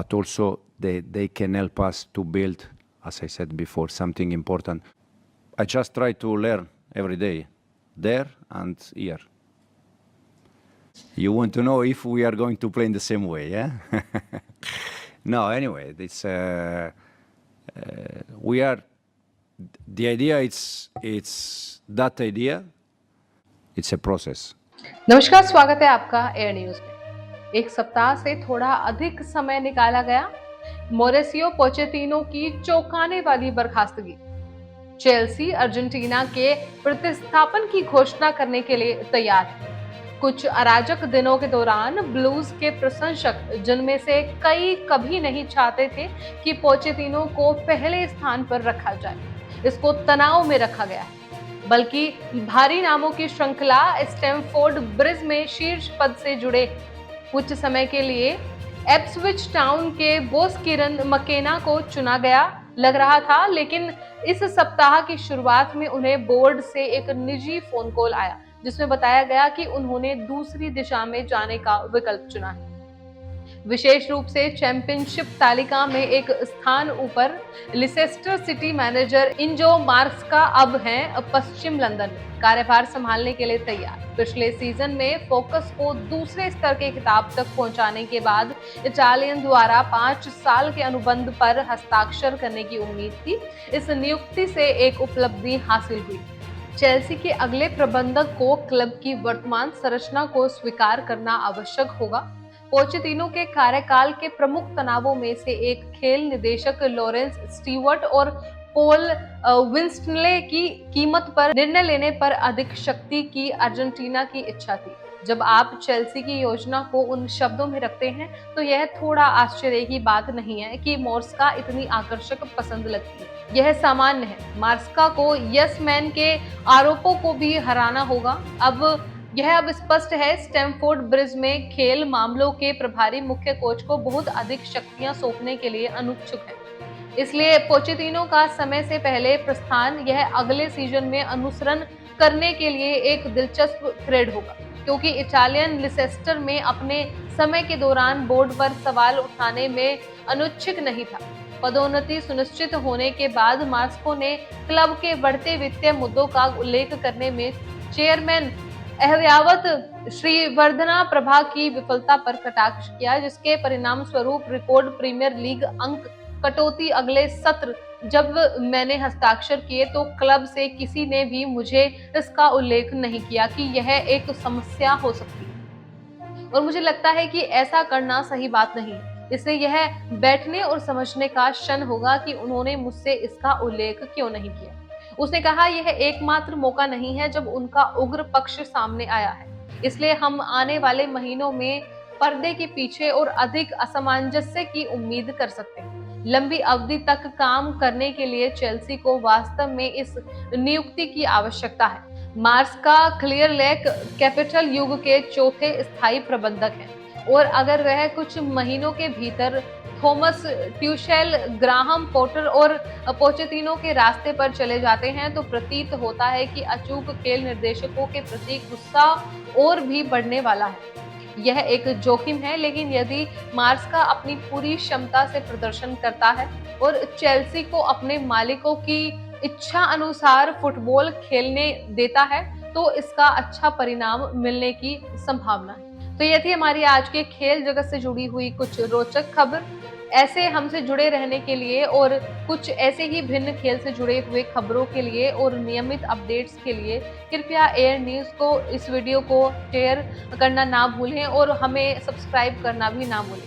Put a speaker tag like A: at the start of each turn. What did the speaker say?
A: but also they can help us to build, as I said before, something important. I just try to learn every day, there and here. You want to know if we are going to play in the same way, yeah? No, anyway, it's we are. The idea it's that idea. It's a process.
B: नमस्कार, स्वागत है आपका air news में। एक सप्ताह से थोड़ा अधिक समय निकाला गया मॉरिसियो पोचेटिनो की चौंकाने वाली बर्खास्तगी। चेल्सी अर्जेंटीना के प्रतिस्थापन की घोषणा करने के लिए तैयार है। कुछ अराजक दिनों के दौरान ब्लूज के प्रशंसक, जिनमें से कई कभी नहीं चाहते थे कि पोचेटिनो को पहले स्थान पर रखा जाए, इसको तनाव में रखा गया है। बल्कि भारी नामों की श्रृंखला स्टैमफोर्ड ब्रिज में शीर्ष पद से जुड़े। कुछ समय के लिए एप्सविच टाउन के बॉस किरन मकेना को चुना गया लग रहा था, लेकिन इस सप्ताह की शुरुआत में उन्हें बोर्ड से एक निजी फोन कॉल आया, जिसमें बताया गया कि उन्होंने दूसरी दिशा में जाने का विकल्प चुना है। विशेष रूप से चैंपियनशिप तालिका में एक स्थान ऊपर लिसेस्टर सिटी मैनेजर इंजो मार्स्का अब हैं पश्चिम लंदन में कार्यभार संभालने के लिए तैयार। पिछले सीजन में फोकस को दूसरे स्तर के खिताब तक पहुंचाने के बाद इटालियन द्वारा 5 साल के अनुबंध पर हस्ताक्षर करने की उम्मीद थी। इस नियुक्ति से एक उपलब्धि हासिल हुई। चेल्सी के अगले प्रबंधक को क्लब की वर्तमान संरचना को स्वीकार करना आवश्यक होगा। पोचेटिनो के कार्यकाल के प्रमुख तनावों में से एक खेल निदेशक लॉरेंस स्टीवर्ट और पॉल विंस्टनले की कीमत पर निर्णय लेने पर अधिक शक्ति की अर्जेंटीना की इच्छा थी। जब आप चेल्सी की योजना को उन शब्दों में रखते हैं तो यह थोड़ा आश्चर्य की बात नहीं है कि मार्स्का इतनी आकर्षक पसंद लगती है। यह सामान्य है। मार्स्का को यस मैन के आरोपों को भी हराना होगा। अब स्पष्ट है, स्टैमफोर्ड ब्रिज में खेल मामलों के प्रभारी मुख्य कोच को बहुत अधिक शक्तियां सौंपने के लिए अनुत्सुक है। इसलिए पोचेटिनो का समय से पहले प्रस्थान यह अगले सीजन में अनुसरण करने के लिए एक दिलचस्प थ्रेड होगा, क्योंकि इटालियन लिसेस्टर में अपने समय के दौरान बोर्ड पर सवाल उठाने में अनुच्छुक नहीं था। पदोन्नति सुनिश्चित होने के बाद मार्स्को ने क्लब के बढ़ते वित्तीय मुद्दों का उल्लेख करने में चेयरमैन एहतियावत श्रीवर्धना प्रभा की विफलता पर कटाक्ष किया, जिसके परिणाम स्वरूप रिकॉर्ड प्रीमियर लीग अंक कटौती। अगले सत्र जब मैंने हस्ताक्षर किए तो क्लब से किसी ने भी मुझे इसका उल्लेख नहीं किया कि यह एक समस्या हो सकती है, और मुझे लगता है कि ऐसा करना सही बात नहीं है। इसलिए यह बैठने और समझने का क्षण होगा कि उन्होंने मुझसे इसका उल्लेख क्यों नहीं किया। उसने कहा, यह एकमात्र मौका नहीं है जब उनका उग्र पक्ष सामने आया है, इसलिए हम आने वाले महीनों में पर्दे के पीछे और अधिक असमंजस्य की उम्मीद कर सकते हैं। लंबी अवधि तक काम करने के लिए चेल्सी को वास्तव में इस नियुक्ति की आवश्यकता है। मार्स्का क्लियर लेक कैपिटल युग के चौथे स्थायी प्रबंधक हैं, और अगर वह कुछ महीनों के भीतर थॉमस ट्यूशेल, ग्राहम पॉटर और पोचेटिनो के रास्ते पर चले जाते हैं तो प्रतीत होता है कि अचूक खेल निर्देशकों के प्रति गुस्सा और भी बढ़ने वाला है। यह एक जोखिम है, लेकिन यदि मार्स्का अपनी पूरी क्षमता से प्रदर्शन करता है और चेल्सी को अपने मालिकों की इच्छा अनुसार फुटबॉल खेलने देता है तो इसका अच्छा परिणाम मिलने की संभावना है। तो ये थी हमारी आज के खेल जगत से जुड़ी हुई कुछ रोचक खबर। ऐसे हमसे जुड़े रहने के लिए और कुछ ऐसे ही भिन्न खेल से जुड़े हुए खबरों के लिए और नियमित अपडेट्स के लिए कृपया एयर न्यूज़ को इस वीडियो को शेयर करना ना भूलें और हमें सब्सक्राइब करना भी ना भूलें।